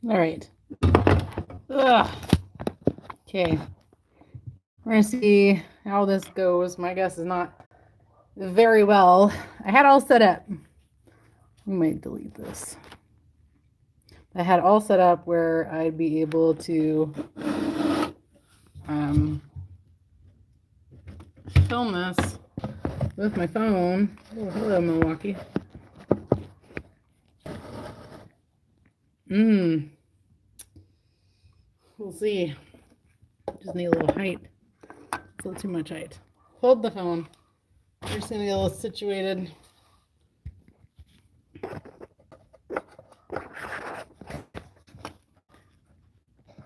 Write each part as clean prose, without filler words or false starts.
All right. Ugh. Okay. We're going to see how this goes. My guess is not very well. I had all set up. We might delete this. I had all set up where I'd be able to film this with my phone. Oh, hello, Milwaukee. We'll see. Just need a little height. It's a little too much height. Hold the phone. We're just gonna get a little situated.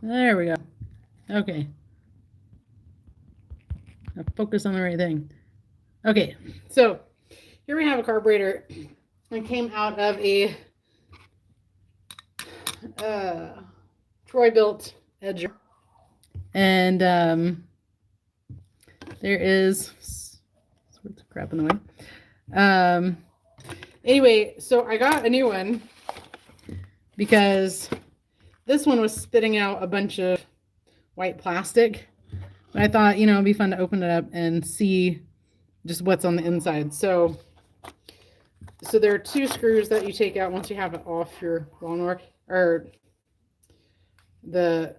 There we go. Okay. Now focus on the right thing. Okay, so here we have a carburetor. It came out of a Troy-built edger. And there is sorts of crap in the way. Anyway, so I got a new one because this one was spitting out a bunch of white plastic. But I thought, you know, it'd be fun to open it up and see just what's on the inside. So there are two screws that you take out once you have it off your lawnmower, or the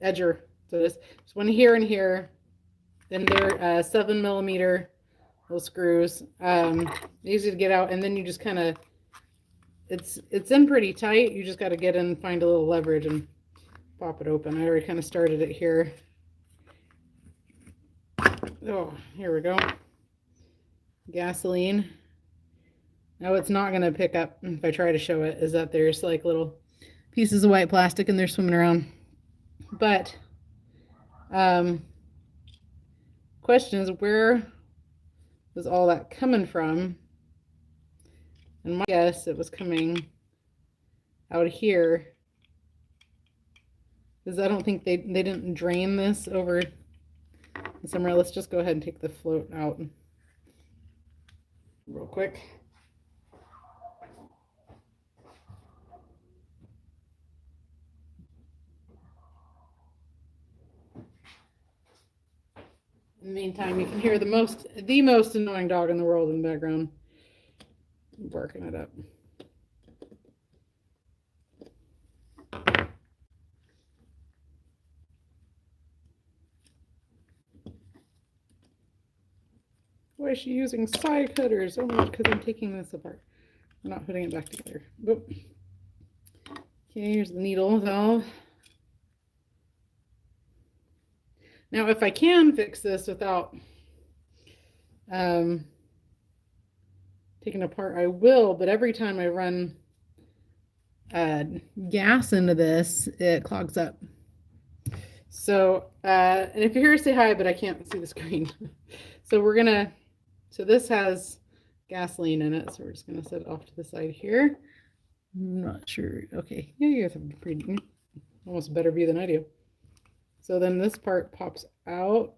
edger. So there's one here and here. Then they're 7mm little screws. Easy to get out, and then you just kind of, it's in pretty tight. You just got to get in and find a little leverage and pop it open. I already kind of started it here. Oh, here we go. Gasoline. Now what's not going to pick up if I try to show it is that there's like little pieces of white plastic and they're swimming around. But question is, where was all that coming from? And my guess, it was coming out here, because I don't think they didn't drain this over somewhere. Let's just go ahead and take the float out real quick. In the meantime, you can hear the most annoying dog in the world in the background barking it up. Why is she using side cutters? Oh, because I'm taking this apart. I'm not putting it back together. Oop. Okay, here's the needle valve. Now, if I can fix this without taking apart, I will, but every time I run gas into this, it clogs up. So, and if you're here, say hi, but I can't see the screen. So we're gonna, so this has gasoline in it, so we're just gonna set it off to the side here. I'm not sure. Okay, yeah, you guys have a pretty, almost a better view than I do. So then this part pops out.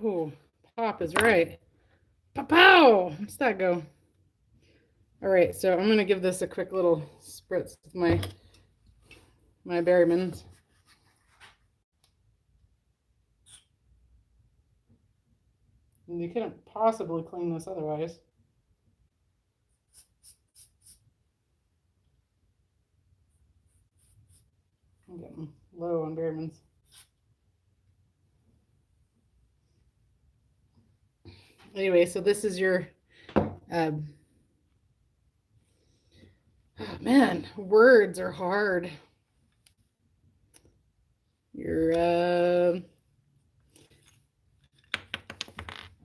Oh, pop is right. Pow! What's that go? All right, so I'm gonna give this a quick little spritz with my Berryman's. And you couldn't possibly clean this otherwise. I'm getting low on Berryman's. Anyway, so this is your, oh man, words are hard. Your,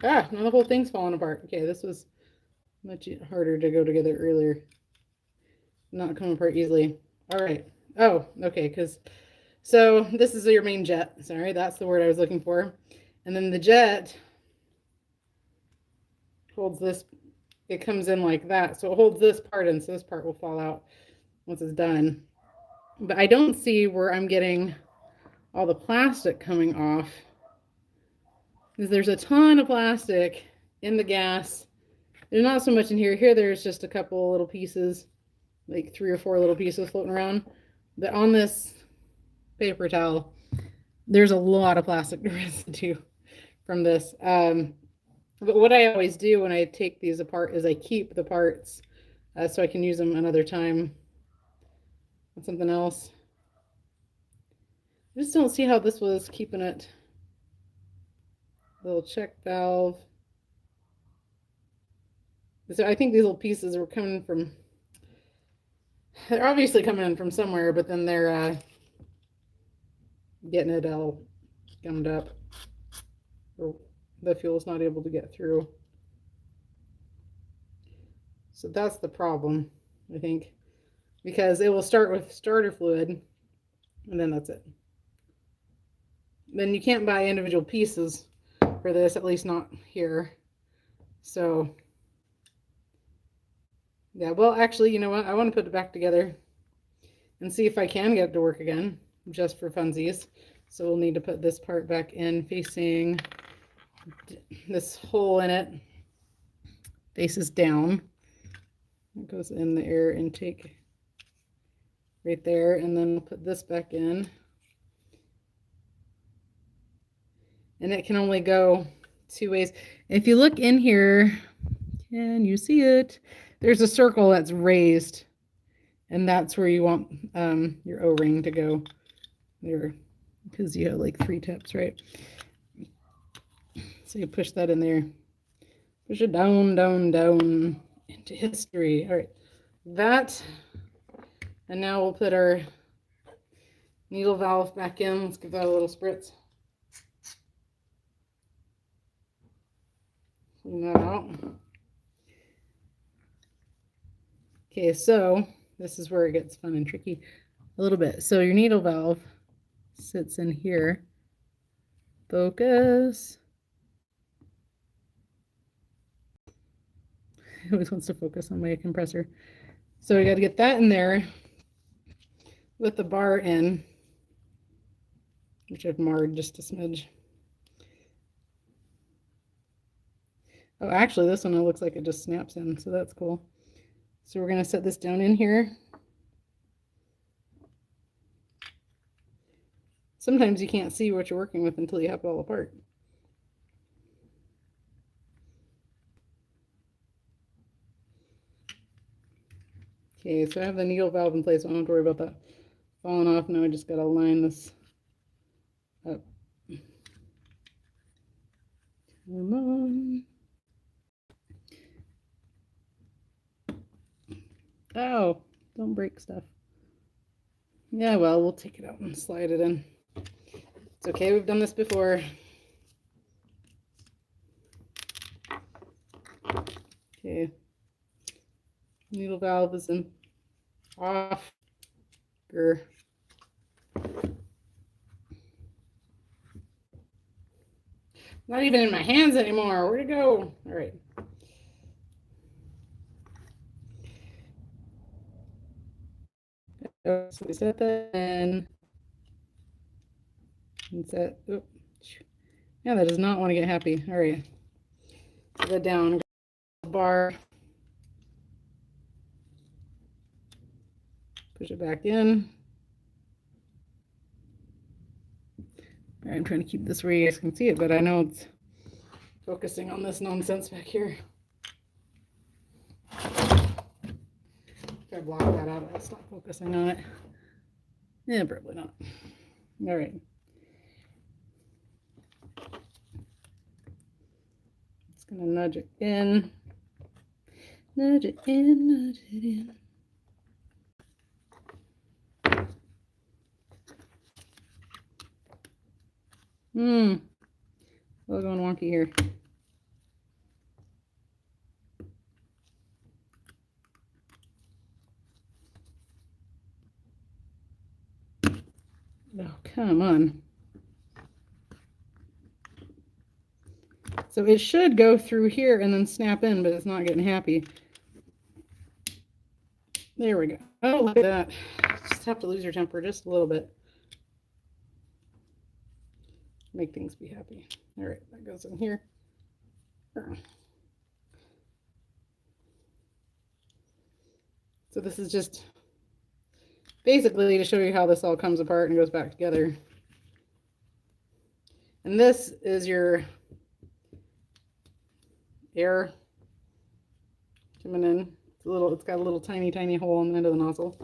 now the whole thing's falling apart. Okay, this was much harder to go together earlier. Not come apart easily. All right. Oh, okay, because, so this is your main jet. Sorry, that's the word I was looking for. And then the jet holds this, it comes in like that. So it holds this part in, so this part will fall out once it's done. But I don't see where I'm getting all the plastic coming off, because there's a ton of plastic in the gas. There's not so much in here. Here there's just a couple little pieces, like 3 or 4 little pieces floating around. But on this paper towel, there's a lot of plastic residue from this. But what I always do when I take these apart is I keep the parts so I can use them another time on something else. I just don't see how this was keeping it. Little check valve. So I think these little pieces were coming from, they're obviously coming in from somewhere, but then they're getting it all gummed up. Or the fuel's not able to get through. So that's the problem, I think, because it will start with starter fluid, and then that's it. Then you can't buy individual pieces for this, at least not here. So yeah, well, actually, you know what? I want to put it back together and see if I can get it to work again, just for funsies. So we'll need to put this part back in, facing this hole in it, faces down. It goes in the air intake right there, and then we'll put this back in. And it can only go 2 ways. If you look in here, can you see it? There's a circle that's raised, and that's where you want your O-ring to go there, because you have like 3 tips, right? So you push that in there, push it down, down, down into history. All right, that, and now we'll put our needle valve back in. Let's give that a little spritz. Clean that out. Okay, so this is where it gets fun and tricky a little bit. So your needle valve sits in here. Focus. It always wants to focus on my compressor. So we got to get that in there with the bar in, which I've marred just a smidge. Oh, actually, this one it looks like it just snaps in, so that's cool. So we're going to set this down in here. Sometimes you can't see what you're working with until you have it all apart. Okay, so I have the needle valve in place, so I don't have to worry about that falling off. Now I just got to line this up. Come on. Oh, don't break stuff. Yeah, well, we'll take it out and slide it in. It's okay, we've done this before. Okay. Needle valve is in off. Not even in my hands anymore. Where'd it go? All right. So we set that in. And set. Oh, yeah, that does not want to get happy. All right. Set that down. Bar. Push it back in. All right, I'm trying to keep this where you guys can see it, but I know it's focusing on this nonsense back here. If I block that out, I'll stop focusing on it. Yeah, probably not. All right. Just gonna nudge it in. Nudge it in, nudge it in. Still going wonky here. Oh, come on. So it should go through here and then snap in, but it's not getting happy. There we go. Oh, look at that. Just have to lose your temper just a little bit. Make things be happy. All right, that goes in here. So this is just basically to show you how this all comes apart and goes back together. And this is your air coming in. It's got a little tiny hole in the end of the nozzle.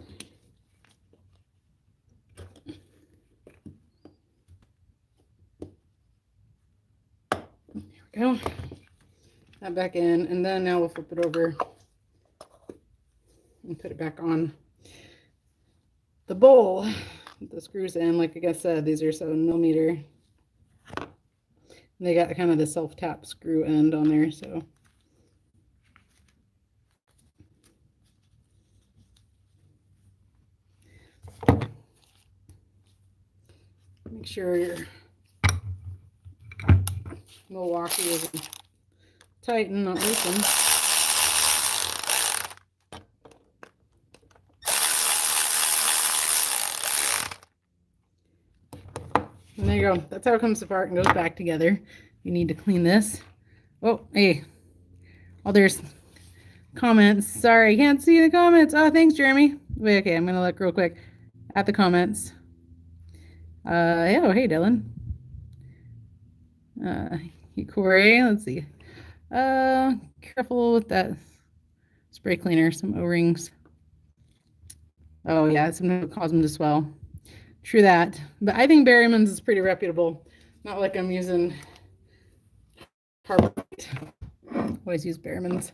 There we go. That back in, and then now we'll flip it over and put it back on the bowl. The screws in, like I said, these are 7mm. And they got kind of the self-tap screw end on there, so. Make sure your Milwaukee is tight and not loosen. And there you go. That's how it comes apart and goes back together. You need to clean this. Oh, hey. Oh, there's comments. Sorry, I can't see the comments. Oh, thanks, Jeremy. Wait, okay, I'm going to look real quick at the comments. Yeah, oh, hey, Dylan. Hey, Corey, let's see. Careful with that spray cleaner, some O-rings. Oh, yeah, it's going to cause them to swell. True that. But I think Berryman's is pretty reputable. Not like I'm using Carb. Always use Berryman's.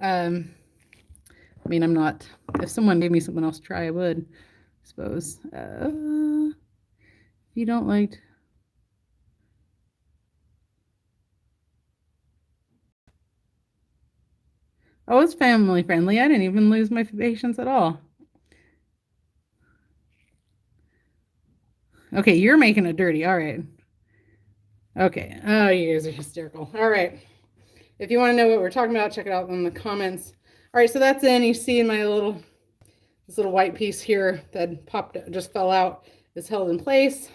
I mean, I'm not. If someone gave me something else to try, I would, I suppose. If you don't like. Oh, it's family friendly. I didn't even lose my patience at all. Okay, you're making it dirty. All right. Okay. Oh, you guys are hysterical. All right. If you want to know what we're talking about, check it out in the comments. All right, so that's in. You see in my this little white piece here that just fell out is held in place.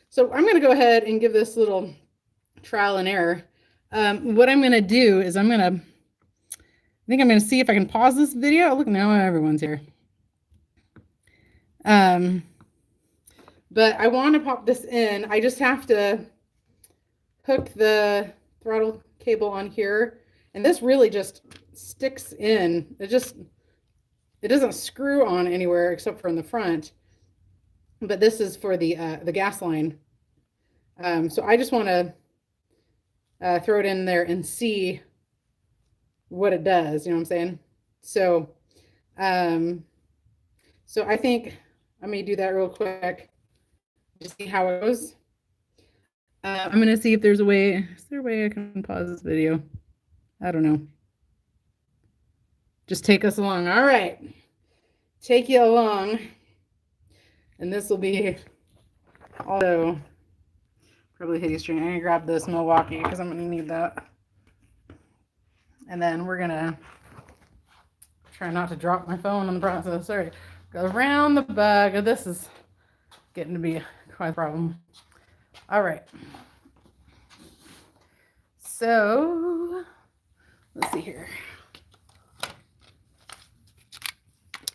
So I'm going to go ahead and give this little trial and error. What I'm going to do is I think I'm going to see if I can pause this video. Oh, look, now everyone's here. But I want to pop this in. I just have to hook the throttle cable on here, and this really just sticks in. It doesn't screw on anywhere except for in the front. But this is for the gas line. So I just want to throw it in there and see what it does. You know what I'm saying? So, so I think I may do that real quick. Just see how it goes. I'm going to see if there's a way. Is there a way I can pause this video? I don't know. Just take us along. All right. Take you along. And this will be also probably hitty string. I'm going to grab this Milwaukee because I'm going to need that. And then we're going to try not to drop my phone in the process. Sorry. Go around the bug. This is getting to be quite a problem. All right. So let's see here.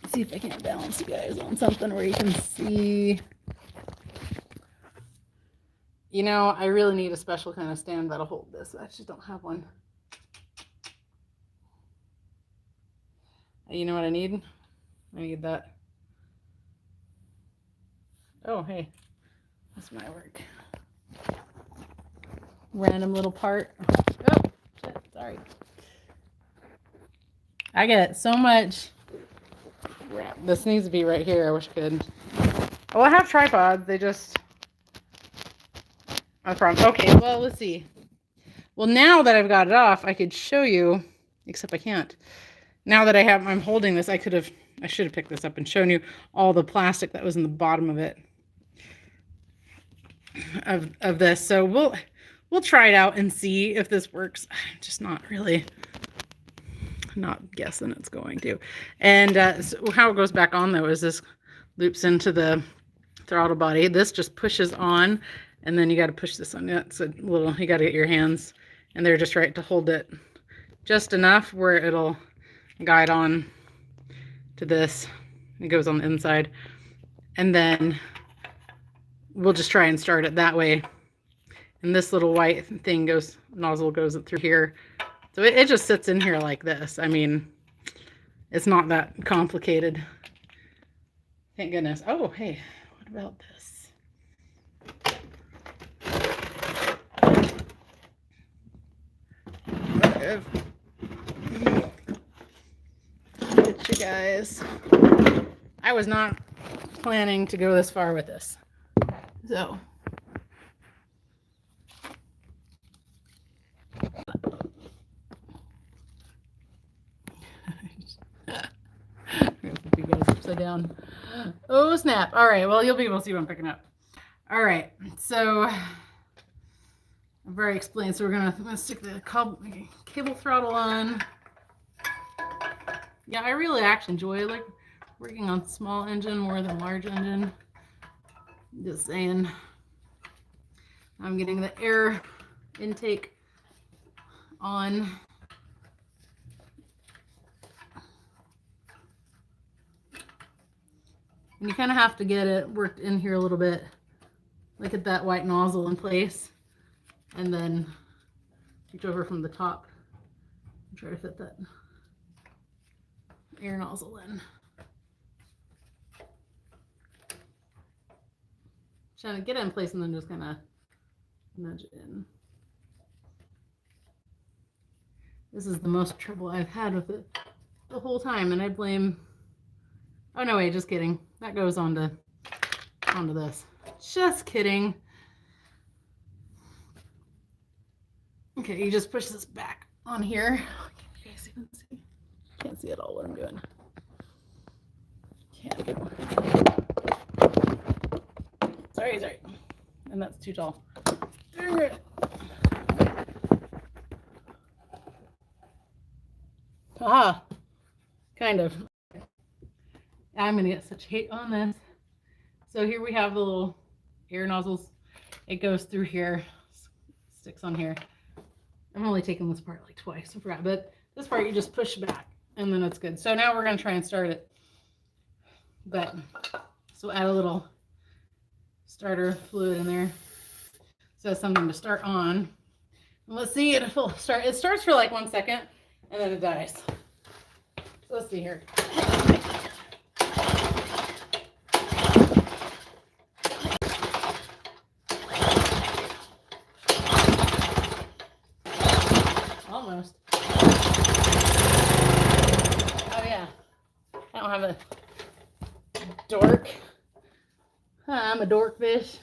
Let's see if I can't balance you guys on something where you can see. You know, I really need a special kind of stand that'll hold this. I just don't have one. You know what I need? I need that. Oh, hey. This might work. Random little part. Oh, shit, sorry. I get so much. This needs to be right here. I wish I could. Well, I have tripods. They just. Okay, well, let's see. Well, now that I've got it off, I could show you, except I can't. Now that I'm holding this, I should have picked this up and shown you all the plastic that was in the bottom of it. Of this. So we'll try it out and see if this works. I'm just not guessing it's going to. And so how it goes back on though is this loops into the throttle body. This just pushes on, and then you got to push this on. It's a little, you got to get your hands and they're just right to hold it just enough where it'll guide on to this. It goes on the inside. And then we'll just try and start it that way. And this little white thing nozzle goes through here. So it just sits in here like this. I mean, it's not that complicated. Thank goodness. Oh, hey, what about this? Get you guys. I was not planning to go this far with this. So. Put you guys upside down. Oh snap. All right, well, you'll be able to see what I'm picking up. All right, so I've already explained. So I'm gonna stick the cable throttle on. Yeah, I really actually enjoy like working on small engine more than large engine. Just saying. I'm getting the air intake on. And you kind of have to get it worked in here a little bit. Look at that white nozzle in place. And then reach over from the top and try to fit that air nozzle in. Trying to get it in place and then just kind of nudge it in. This is the most trouble I've had with it the whole time, and I blame... Oh, no, wait, just kidding. That goes onto this. Just kidding. Okay, you just push this back on here. You guys even see? Can't see at all what I'm doing. Can't do. Sorry. And that's too tall. Aha. Kind of. I'm going to get such hate on this. So here we have the little air nozzles. It goes through here, sticks on here. I'm only taking this part like twice, I forgot. But this part you just push back and then it's good. So now we're going to try and start it. So add a little starter fluid in there. So that's something to start on. And let's see if it'll start. It starts for like 1 second and then it dies. So let's see here. Almost. Oh yeah. I don't have a dork. I'm a dork fish.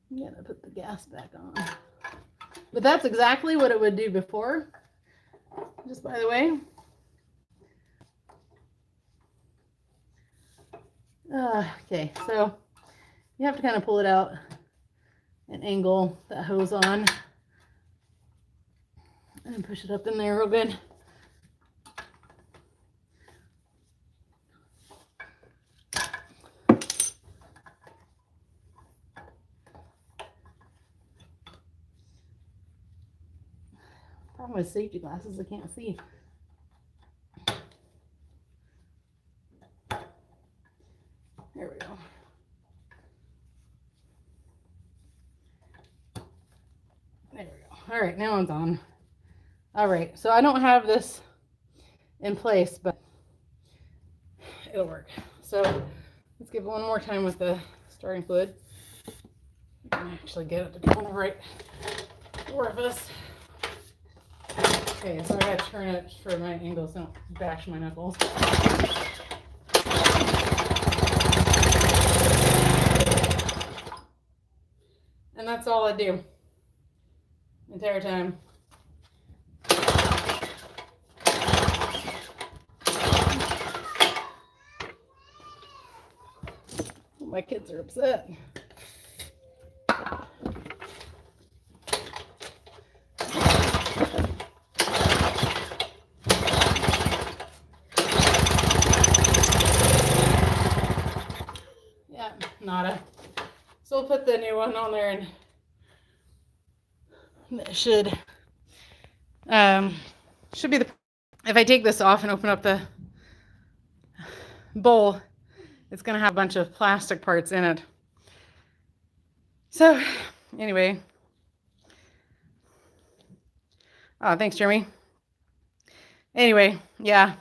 I'm gonna put the gas back on. But that's exactly what it would do before. Just by the way. Okay, so you have to kind of pull it out and angle that hose on. And push it up in there real good. Problem with safety glasses, I can't see. There we go. There we go. All right, now it's on. All right, so I don't have this in place, but it'll work. So let's give it one more time with the starting fluid. I can actually get it to go in the right orifice. Okay, so I gotta turn it for my angles, don't bash my knuckles. And that's all I do the entire time. My kids are upset. Yeah, nada. So we'll put the new one on there and it should be the, if I take this off and open up the bowl, it's going to have a bunch of plastic parts in it. So anyway, oh, thanks, Jeremy. Anyway, yeah,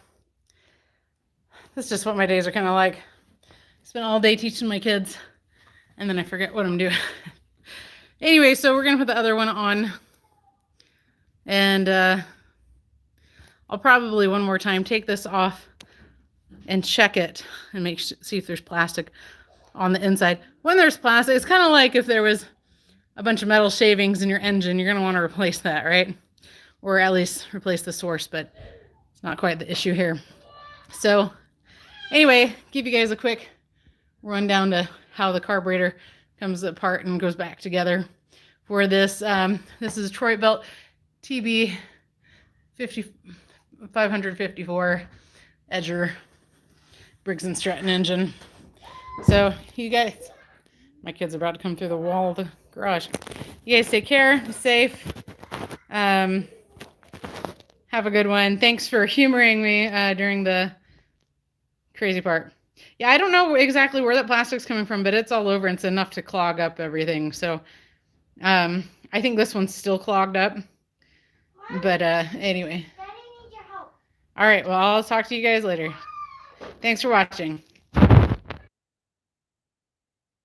that's just what my days are kind of like. Spend all day teaching my kids, and then I forget what I'm doing. Anyway, so we're going to put the other one on, and I'll probably one more time take this off and check it and see if there's plastic on the inside. When there's plastic, it's kind of like if there was a bunch of metal shavings in your engine, you're going to want to replace that, right? Or at least replace the source, but it's not quite the issue here. So anyway, give you guys a quick rundown to how the carburetor comes apart and goes back together for this. This is a Troy Belt TB 554 Edger Briggs and Stratton engine. So you guys, my kids are about to come through the wall of the garage. You guys take care, be safe. Have a good one. Thanks for humoring me during the crazy part. Yeah, I don't know exactly where that plastic's coming from, but it's all over and it's enough to clog up everything. So I think this one's still clogged up. But anyway. Daddy needs your help. All right, well, I'll talk to you guys later. Thanks for watching.